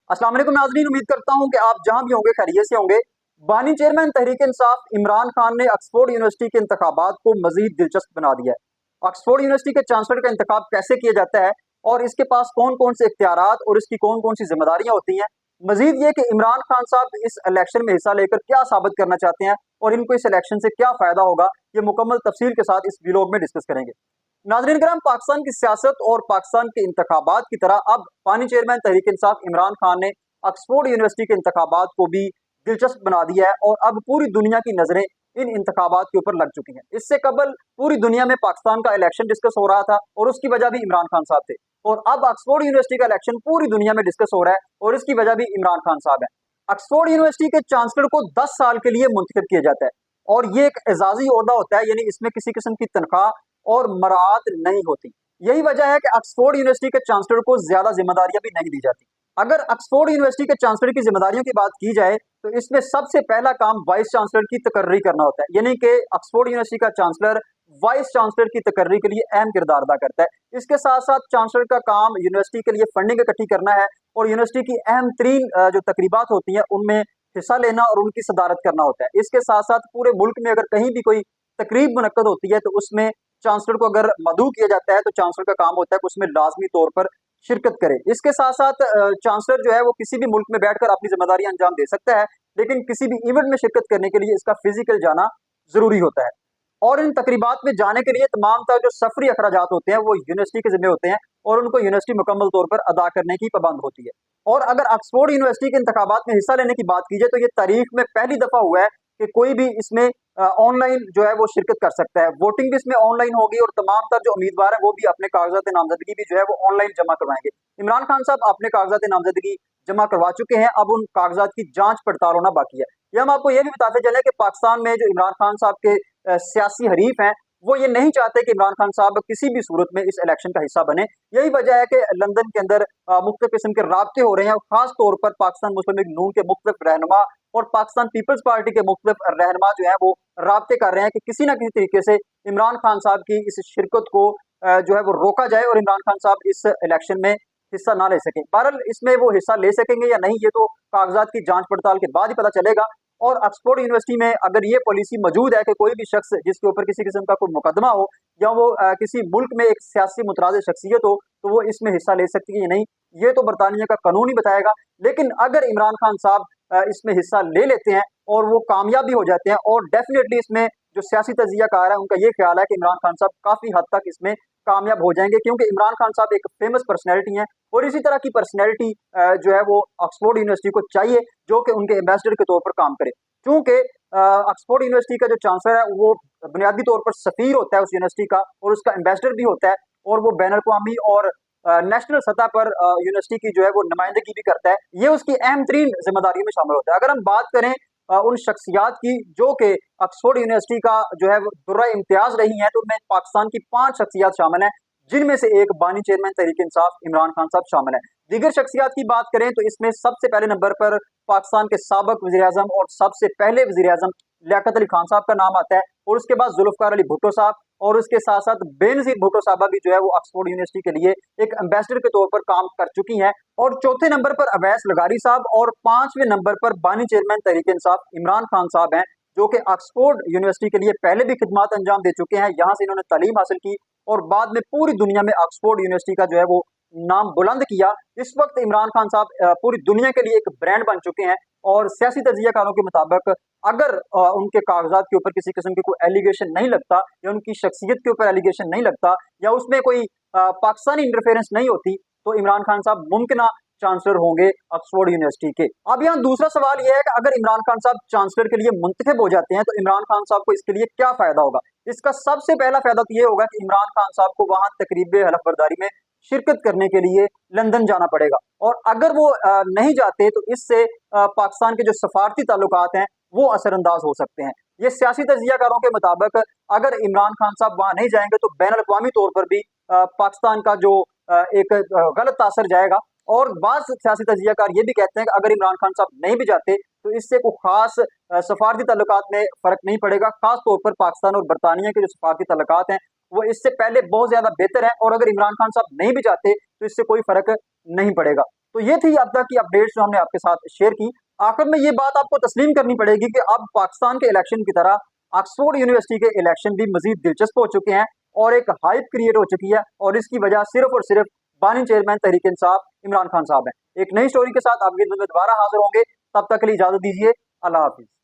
अस्सलाम वालेकुम नाज़रीन, उम्मीद करता हूं कि आप जहां भी होंगे खैरियत से होंगे। बानी चेयरमैन तहरीक इंसाफ इमरान खान ने ऑक्सफोर्ड यूनिवर्सिटी के इंतखाबात को मजीद दिलचस्प बना दिया है। ऑक्सफोर्ड यूनिवर्सिटी के चांसलर का इंतखाब कैसे किया जाता है और इसके पास कौन कौन से इख्तियारात और इसकी कौन कौन सी जिम्मेदारियां होती हैं। मजीद ये कि इमरान खान साहब इस इलेक्शन में हिस्सा लेकर क्या साबित करना चाहते हैं और इनको इस इलेक्शन से क्या फायदा होगा, ये मुकम्मल तफसील के साथ इस व्लॉग में डिस्कस करेंगे। नाज़रीन कराम, पाकिस्तान की सियासत और पाकिस्तान के इंतखाबात की तरह अब बानी चेयरमैन तहरीक इंसाफ इमरान खान ने ऑक्सफोर्ड यूनिवर्सिटी के इंतखाबात को भी दिलचस्प बना दिया है और अब पूरी दुनिया की नजरें इन इंतखाबात के ऊपर लग चुकी हैं। इससे कबल पूरी दुनिया में पाकिस्तान का इलेक्शन डिस्कस हो रहा था और उसकी वजह भी इमरान खान साहब थे, और अब ऑक्सफोर्ड यूनिवर्सिटी का इलेक्शन पूरी दुनिया में डिस्कस हो रहा है और इसकी वजह भी इमरान खान साहब है। ऑक्सफोर्ड यूनिवर्सिटी के चांसलर को 10 साल के लिए मुंतखब किया जाता है और ये एक एजाजी ओहदा होता है, यानी इसमें किसी किस्म की तनख्वाह और मराआत नहीं होती। यही वजह है कि ऑक्सफोर्ड यूनिवर्सिटी के चांसलर को ज्यादा जिम्मेदारियां भी नहीं दी जाती। अगर ऑक्सफोर्ड यूनिवर्सिटी के चांसलर की जिम्मेदारियों की बात की जाए तो इसमें सबसे पहला काम वाइस चांसलर की तकर्री करना होता है, यानी कि ऑक्सफोर्ड यूनिवर्सिटी का चांसलर वाइस चांसलर की तकर्री के लिए अहम किरदार अदा करता है। इसके साथ साथ चांसलर का काम यूनिवर्सिटी के लिए फंडिंग इकट्ठी करना है और यूनिवर्सिटी की अहम तरीन जो तकरीबात होती हैं उनमें हिस्सा लेना और उनकी सदारत करना होता है। इसके साथ साथ पूरे मुल्क में अगर कहीं भी कोई तकरीब मुनक्कद होती है तो उसमें चांसलर को अगर मदऊ किया जाता है तो चांसलर का काम होता है कि उसमें लाजमी तौर पर शिरकत करे। इसके साथ साथ चांसलर जो है वो किसी भी मुल्क में बैठकर अपनी जिम्मेदारी अंजाम दे सकता है, लेकिन किसी भी इवेंट में शिरकत करने के लिए इसका फिजिकल जाना जरूरी होता है। और इन तकरीबात में जाने के लिए तमाम तरह जो सफरी अखराजात होते हैं वो यूनिवर्सिटी के जिम्मे होते हैं और उनको यूनिवर्सिटी मुकम्मल तौर पर अदा करने की पाबंद होती है। और अगर ऑक्सफोर्ड यूनिवर्सिटी के इंतखाबात में हिस्सा लेने की बात की जाए तो ये तारीख में पहली दफा हुआ है कि कोई भी इसमें ऑनलाइन जो है वो शिरकत कर सकता है। वोटिंग भी इसमें ऑनलाइन होगी और तमाम तर जो उम्मीदवार है वो भी अपने कागजात नामजदगी भी जो है वो ऑनलाइन जमा करवाएंगे। इमरान खान साहब अपने कागजात नामजदगी जमा करवा चुके हैं, अब उन कागजात की जांच पड़ताल होना बाकी है। ये हम आपको ये भी बताते चले कि पाकिस्तान में जो इमरान खान साहब के सियासी हरीफ हैं वो ये नहीं चाहते कि इमरान खान साहब किसी भी सूरत में इस इलेक्शन का हिस्सा बने। यही वजह है कि लंदन के अंदर मुख्तलिफ किस्म के राब्ते हो रहे हैं और खास तौर पर पाकिस्तान मुस्लिम लीग नून के मुख्तलिफ रहनुमा और पाकिस्तान पीपल्स पार्टी के मुख्तलिफ रहनुमा जो है वो राब्ते कर रहे हैं कि किसी ना किसी तरीके से इमरान खान साहब की इस शिरकत को जो है वो रोका जाए और इमरान खान साहब इस इलेक्शन में हिस्सा ना ले सकें। बहरहाल इसमें वो हिस्सा ले सकेंगे या नहीं ये तो कागजात की जांच पड़ताल के बाद ही पता चलेगा। और ऑक्सफोर्ड यूनिवर्सिटी में अगर ये पॉलिसी मौजूद है कि कोई भी शख्स जिसके ऊपर किसी किस्म का कोई मुकदमा हो या वो किसी मुल्क में एक सियासी मुतराज़ शख्सियत हो तो वो इसमें हिस्सा ले सकती है या नहीं, ये तो बरतानिया का कानून ही बताएगा। लेकिन अगर इमरान खान साहब इसमें हिस्सा ले लेते हैं और वो कामयाब भी हो जाते हैं और डेफिनेटली इसमें जो सियासी तजियाकार है उनका ये ख्याल है कि इमरान खान साहब काफ़ी हद तक इसमें कामयाब हो जाएंगे, क्योंकि इमरान खान साहब एक फेमस पर्सनैलिटी हैं और इसी तरह की पर्सनैलिटी जो है वो ऑक्सफोर्ड यूनिवर्सिटी को चाहिए जो कि उनके एम्बेसडर के तौर पर काम करे। चूंकि ऑक्सफोर्ड यूनिवर्सिटी का जो चांसलर है वो बुनियादी तौर पर सफीर होता है उस यूनिवर्सिटी का और उसका एम्बेसडर भी होता है और वो बैन अवी और नेशनल सतह पर यूनिवर्सिटी की जो है वो नुमाइंदगी भी करता है। ये उसकी अहम तरीन जिम्मेदारियों में शामिल होता है। अगर हम बात करें उन शख्सियात की जो कि ऑक्सफोर्ड यूनिवर्सिटी का जो है वो दुर्रा इम्तियाज रही हैं तो उनमें पाकिस्तान की 5 शख्सियात शामिल हैं, जिनमें से एक बानी चेयरमैन तहरीक इंसाफ इमरान खान साहब शामिल है। दीगर शख्सियात की बात करें तो इसमें सबसे पहले नंबर पर पाकिस्तान के साबिक वज़ीर-ए-आज़म और सबसे पहले वज़ीर-ए-आज़म लियाकत अली खान साहब का नाम आता है और उसके बाद जुल्फ़िकार अली भुट्टो साहब और उसके साथ साथ बेनज़ीर भुट्टो साहबा भी जो है वो ऑक्सफोर्ड यूनिवर्सिटी के लिए एक एम्बेसडर के तौर पर काम कर चुकी हैं। और चौथे नंबर पर अवैस लगारी साहब और 5वें नंबर पर बानी चेयरमैन तहरीक इंसाफ इमरान खान साहब हैं, जो कि ऑक्सफोर्ड यूनिवर्सिटी के लिए पहले भी खिदमत अंजाम दे चुके हैं। यहाँ से इन्होंने तालीम हासिल की और बाद में पूरी दुनिया में ऑक्सफोर्ड यूनिवर्सिटी का जो है वो नाम बुलंद किया। इस वक्त इमरान खान साहब पूरी दुनिया के लिए एक ब्रांड बन चुके हैं और सियासी तजियाकारों के मुताबिक अगर उनके कागजात के ऊपर किसी किस्म की कोई एलिगेशन नहीं लगता या उनकी शख्सियत के ऊपर एलिगेशन नहीं लगता या उसमें कोई पाकिस्तानी इंटरफेरेंस नहीं होती तो इमरान खान साहब मुमकिन चांसलर होंगे ऑक्सफोर्ड यूनिवर्सिटी के। अब यहाँ दूसरा सवाल यह है कि अगर इमरान खान साहब चांसलर के लिए मुंतखब हो जाते हैं तो इमरान खान साहब को इसके लिए क्या फायदा होगा। इसका सबसे पहला फायदा तो ये होगा कि इमरान खान साहब को वहां तकरीब हलफ बर्दारी में शिरकत करने के लिए लंदन जाना पड़ेगा और अगर वो नहीं जाते तो इससे पाकिस्तान के जो सफारती ताल्लुकात हैं वो असरअंदाज हो सकते हैं। ये सियासी तजियाकारों के मुताबिक अगर इमरान खान साहब वहां नहीं जाएंगे तो बैन अवी तौर पर भी पाकिस्तान का जो एक गलत असर जाएगा। और बाद सियासी तजियाकार ये भी कहते हैं कि अगर इमरान खान साहब नहीं भी जाते तो इससे कोई खास सफारती ताल्लुकात में फर्क नहीं पड़ेगा। खास तौर पर पाकिस्तान और बरतानिया के जो सफारती ताल्लुकात हैं वो इससे पहले बहुत ज्यादा बेहतर है और अगर इमरान खान साहब नहीं भी जाते तो इससे कोई फर्क नहीं पड़ेगा। तो ये थी अब तक की अपडेट्स जो हमने आपके साथ शेयर की। आखिर में ये बात आपको तस्लीम करनी पड़ेगी कि अब पाकिस्तान के इलेक्शन की तरह ऑक्सफोर्ड यूनिवर्सिटी के इलेक्शन भी मजीद दिलचस्प हो चुके हैं और एक हाइप क्रिएट हो चुकी है, और इसकी वजह सिर्फ और सिर्फ बानी चेयरमैन तहरीक इंसाफ इमरान खान साहब हैं। एक नई स्टोरी के साथ आपकी खिदमत में दोबारा हाजिर होंगे, तब तक के लिए इजाजत दीजिए। अल्लाह हाफिज।